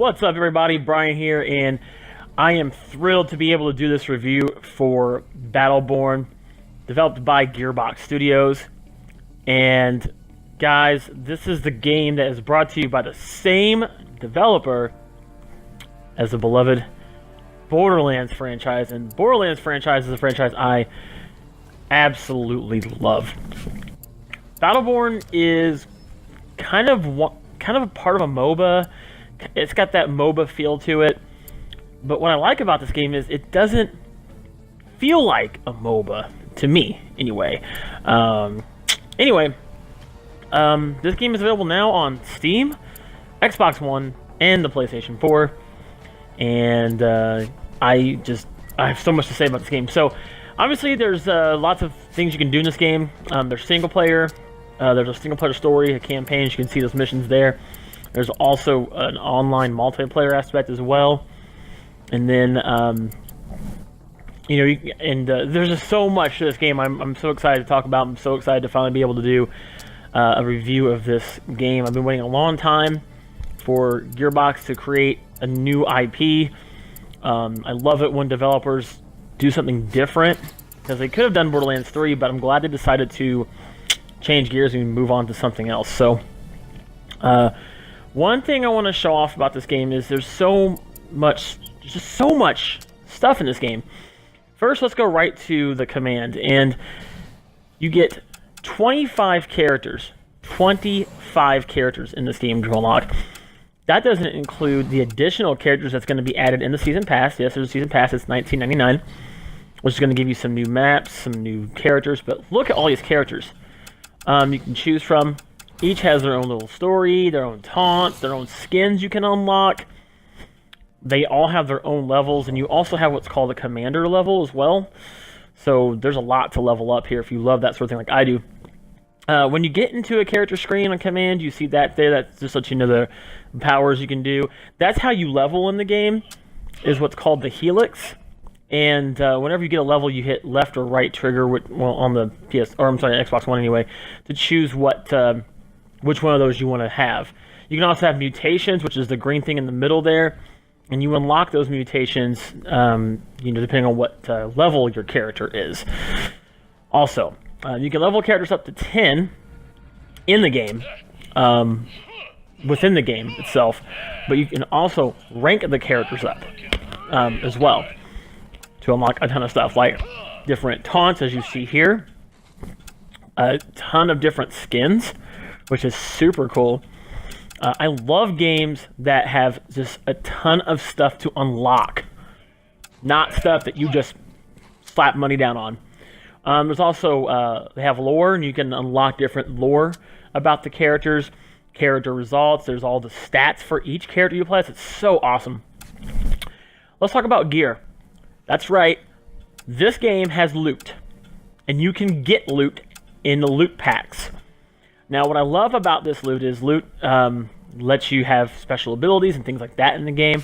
What's up, everybody? Brian here, and I am thrilled to be able to do this review for Battleborn, developed by Gearbox Studios. And guys, this is the game that is brought to you by the same developer as the beloved Borderlands franchise. And Borderlands franchise is a franchise I absolutely love. Battleborn is kind of a part of a MOBA. It's got that MOBA feel to it, but what I like about this game is it doesn't feel like a MOBA to me, anyway. This game is available now on Steam, Xbox One, and the PlayStation 4, and I have so much to say about this game. So, obviously, there's lots of things you can do in this game. There's single player. There's a single player story, a campaign. You can see those missions there. There's also an online multiplayer aspect as well, and then there's just so much to this game. I'm so excited to talk about. I'm so excited to finally be able to do a review of this game. I've been waiting a long time for Gearbox to create a new IP. I love it when developers do something different, because they could have done Borderlands 3, but I'm glad they decided to change gears and move on to something else. So, one thing I want to show off about this game is there's so much stuff in this game. First, let's go right to the command, and you get 25 characters. 25 characters in this game to unlock. That doesn't include the additional characters that's going to be added in the Season Pass. Yes, there's a Season Pass. It's $19.99, which is going to give you some new maps, some new characters. But look at all these characters you can choose from. Each has their own little story, their own taunts, their own skins you can unlock. They all have their own levels, and you also have what's called a commander level as well. So there's a lot to level up here if you love that sort of thing like I do. When you get into a character screen on command, you see that there. That just lets you know the powers you can do. That's how you level in the game, is what's called the helix. And whenever you get a level, you hit left or right trigger on the Xbox One anyway, to choose which one of those you want to have. You can also have mutations, which is the green thing in the middle there, and you unlock those mutations, depending on what level your character is. Also, you can level characters up to 10 in the game, within the game itself, but you can also rank the characters up as well to unlock a ton of stuff, like different taunts, as you see here, a ton of different skins, which is super cool. I love games that have just a ton of stuff to unlock, not stuff that you just slap money down on. There's also, they have lore, and you can unlock different lore about the characters, character results. There's all the stats for each character you play. It's so awesome. Let's talk about gear. That's right, this game has loot, and you can get loot in the loot packs. Now, what I love about this loot is loot lets you have special abilities and things like that in the game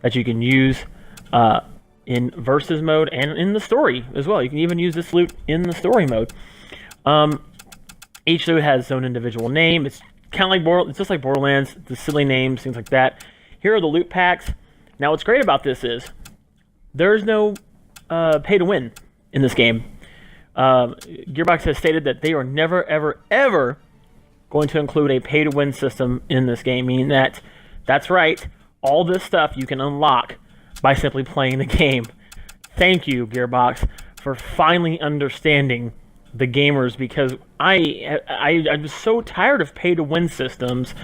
that you can use in versus mode and in the story as well. You can even use this loot in the story mode. Each loot has its own individual name. It's kind of like it's just like Borderlands, the silly names, things like that. Here are the loot packs. Now, what's great about this is there's no pay to win in this game. Gearbox has stated that they are never, ever, ever going to include a pay-to-win system in this game, meaning that's right, all this stuff you can unlock by simply playing the game. Thank you, Gearbox, for finally understanding the gamers, because I'm so tired of pay-to-win systems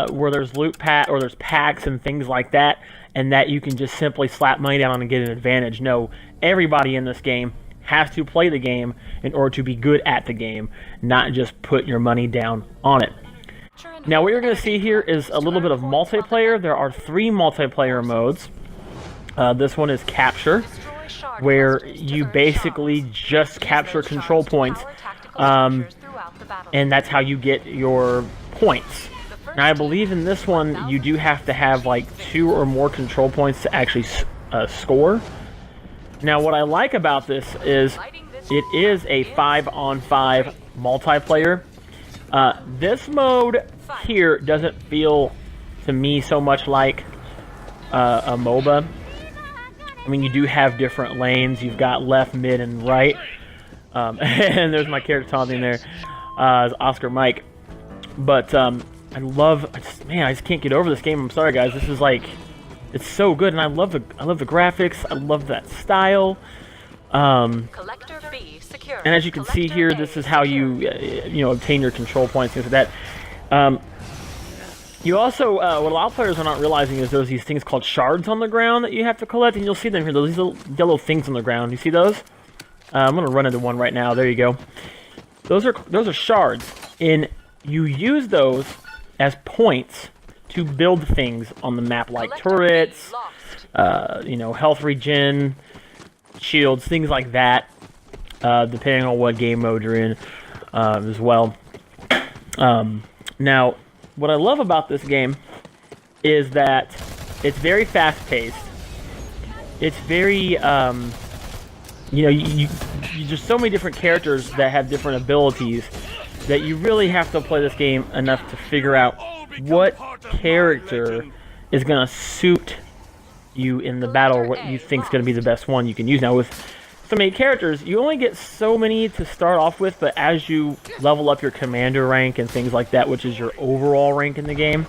where there's loot pack or there's packs and things like that, and that you can just simply slap money down and get an advantage. No, everybody in this game has to play the game in order to be good at the game, not just put your money down on it. Now, what you're going to see here is a little bit of multiplayer. There are 3 multiplayer modes. This one is Capture, where you basically just capture control points, and that's how you get your points. Now, I believe in this one, you do have to have like 2 or more control points to actually score. Now, what I like about this is it is a 5-on-5 multiplayer. This mode here doesn't feel to me so much like a MOBA. I mean, you do have different lanes. You've got left, mid, and right. And there's my character taunting there, Oscar Mike. But I just can't get over this game. I'm sorry, guys. This is like, it's so good, and I love the graphics. I love that style. Collector B secure. And as you can see here, this is how you obtain your control points, things like that. You also, what a lot of players are not realizing is there's these things called shards on the ground that you have to collect, and you'll see them here. These little yellow things on the ground. You see those? I'm gonna run into one right now. There you go. Those are shards, and you use those as points to build things on the map, like turrets, health regen, shields, things like that, depending on what game mode you're in as well. Now, what I love about this game is that it's very fast-paced. It's very, you just so many different characters that have different abilities that you really have to play this game enough to figure out what character is going to suit you in the battle, or what you think is going to be the best one you can use. Now, with so many characters, you only get so many to start off with, but as you level up your commander rank and things like that, which is your overall rank in the game,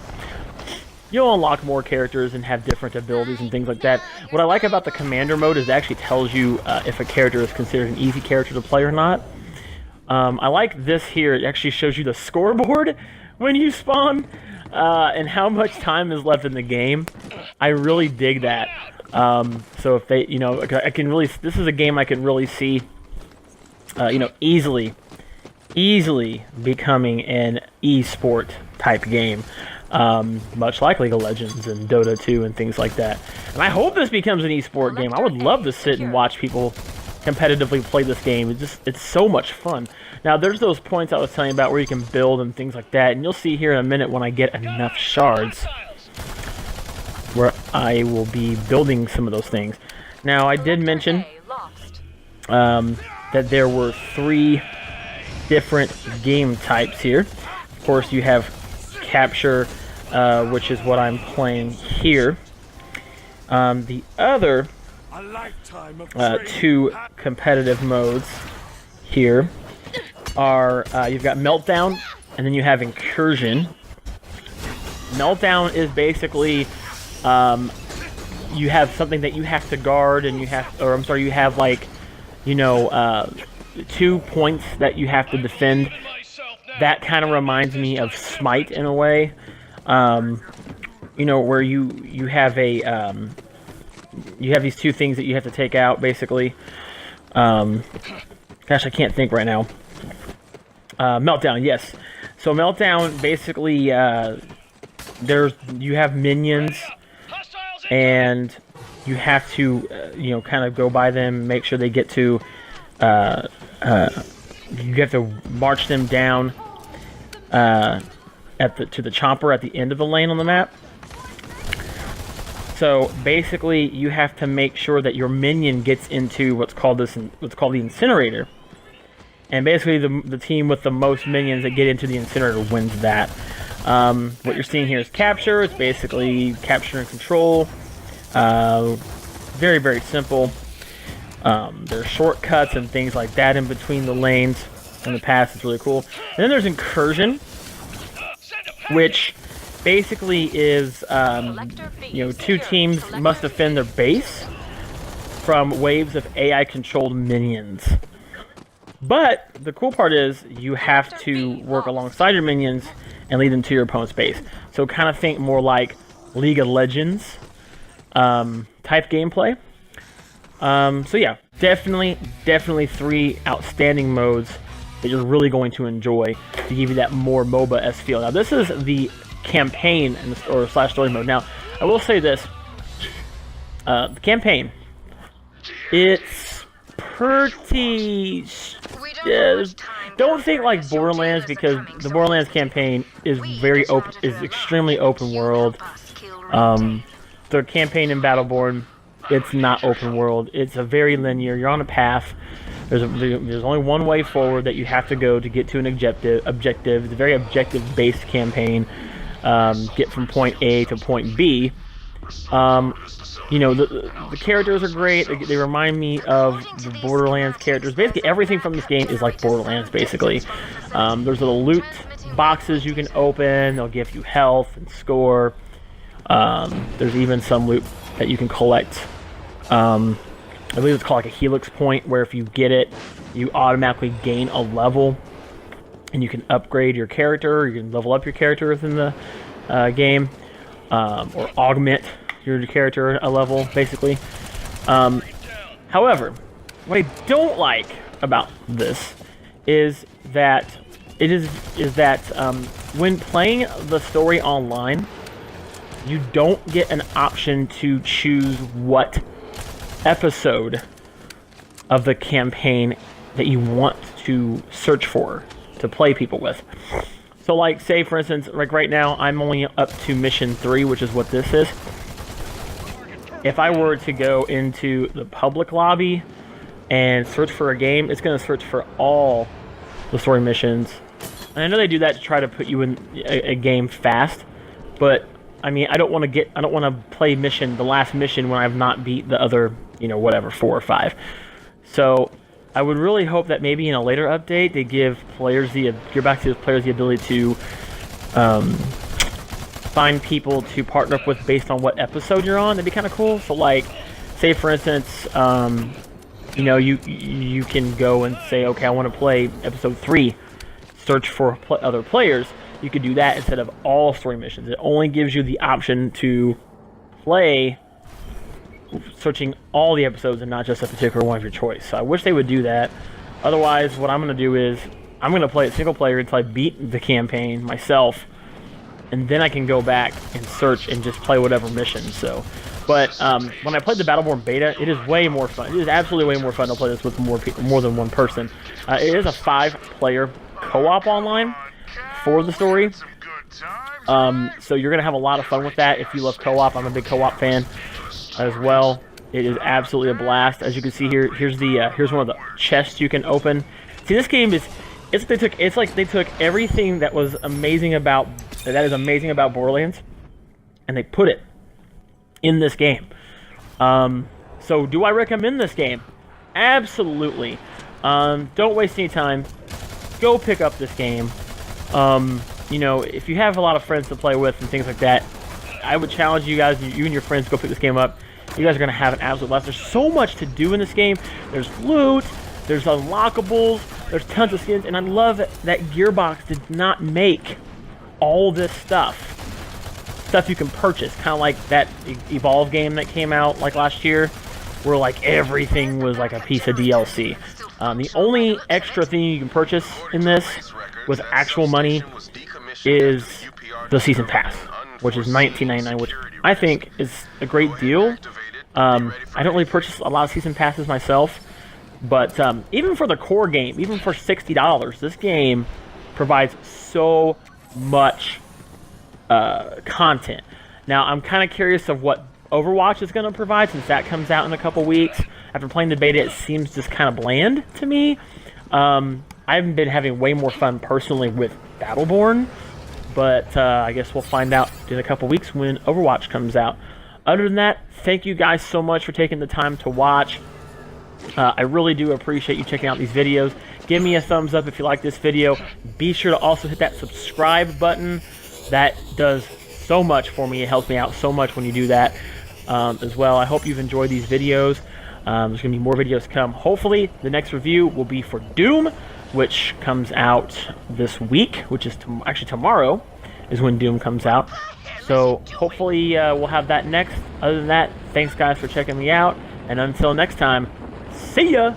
you'll unlock more characters and have different abilities and things like that. What I like about the commander mode is it actually tells you if a character is considered an easy character to play or not. I like this here. It actually shows you the scoreboard when you spawn and how much time is left in the game. I really dig that. So if they, I can really, this is a game I can really see, easily becoming an e-sport type game. Much like League of Legends and Dota 2 and things like that. And I hope this becomes an e-sport game. I would love to sit and watch people competitively play this game. It's so much fun. Now, there's those points I was telling you about where you can build and things like that, and you'll see here in a minute when I get enough shards where I will be building some of those things. Now, I did mention that there were 3 different game types here. Of course, you have capture, which is what I'm playing here. The other 2 competitive modes here are, you've got Meltdown, and then you have Incursion. Meltdown is basically, you have something that you have to guard, and you have like, 2 points that you have to defend. That kind of reminds me of Smite in a way, where you have you have these 2 things that you have to take out, basically. Gosh, I can't think right now. Meltdown, yes. So Meltdown, basically, you have minions, and you have to, kind of go by them, make sure they get to, you have to march them down to the chomper at the end of the lane on the map. So basically, you have to make sure that your minion gets into what's called the incinerator, and basically the team with the most minions that get into the incinerator wins that. What you're seeing here is capture. It's basically capture and control. Very, very simple. There's shortcuts and things like that in between the lanes. In the past, it's really cool. And then there's Incursion, which basically is, 2 teams must defend their base from waves of AI-controlled minions. But the cool part is you have to work alongside your minions and lead them to your opponent's base. So kind of think more like League of Legends type gameplay. So yeah, definitely 3 outstanding modes that you're really going to enjoy to give you that more MOBA-esque feel. Now, this is the campaign or / story mode. Now, I will say this: the campaign, it's pretty. Don't think like Borderlands, because the Borderlands campaign is extremely open world. The campaign in Battleborn, it's not open world. It's a very linear. You're on a path. There's only one way forward that you have to go to get to an objective. It's a very objective-based campaign. get from point A to point B. You know, the characters are great. They remind me of the Borderlands characters. Basically, everything from this game is like Borderlands, basically. There's little loot boxes you can open. They'll give you health and score. There's even some loot that you can collect. I believe it's called like a helix point, where if you get it, you automatically gain a level. And you can upgrade your character. You can level up your character within the game. Or augment your character a level, basically. However, what I don't like about this is that when playing the story online, you don't get an option to choose what episode of the campaign that you want to search for to play people with. So, like, say for instance, like right now, I'm only up to mission 3, which is what this is. If I were to go into the public lobby and search for a game, it's going to search for all the story missions. And I know they do that to try to put you in a game fast, but I mean, I don't want to play the last mission when I've not beat the other, you know, whatever, 4 or 5. So I would really hope that maybe in a later update they give Gearbox gives players the ability to find people to partner up with based on what episode you're on. That'd be kind of cool. So, like, say for instance, you know, you can go and say, okay, I want to play episode 3. Search for other players. You could do that instead of all story missions. It only gives you the option to play searching all the episodes and not just a particular one of your choice. So I wish they would do that. Otherwise, what I'm going to do is I'm going to play it single player until I beat the campaign myself, and then I can go back and search and just play whatever mission. So, but when I played the Battleborn beta, it is way more fun. It is absolutely way more fun to play this with more than one person. It is a 5-player co-op online for the story. So you're going to have a lot of fun with that if you love co-op. I'm a big co-op fan as well. It is absolutely a blast. As you can see here, here's one of the chests you can open. See, this game is like they took everything that is amazing about Borderlands, and they put it in this game. So do I recommend this game? Absolutely. Don't waste any time. Go pick up this game. You know, if you have a lot of friends to play with and things like that, I would challenge you guys, you and your friends, to go pick this game up. You guys are going to have an absolute blast. There's so much to do in this game. There's loot, there's unlockables, there's tons of skins, and I love that Gearbox did not make all this stuff you can purchase. Kind of like that Evolve game that came out like last year, where like everything was like a piece of DLC. The only extra thing you can purchase in this with actual money is the season pass, which is $19.99, which I think is a great deal. I don't really purchase a lot of season passes myself, but even for the core game, even for $60, this game provides so much content. Now, I'm kind of curious of what Overwatch is going to provide, since that comes out in a couple weeks. After playing the beta, it seems just kind of bland to me. I've been having way more fun personally with Battleborn, but I guess we'll find out in a couple weeks when Overwatch comes out. Other than that, thank you guys so much for taking the time to watch. I really do appreciate you checking out these videos. Give me a thumbs up if you like this video. Be sure to also hit that subscribe button. That does so much for me. It helps me out so much when you do that as well. I hope you've enjoyed these videos. There's going to be more videos to come. Hopefully, the next review will be for Doom, which comes out this week, which is actually tomorrow is when Doom comes out. So hopefully we'll have that next. Other than that, thanks guys for checking me out. And until next time, see ya!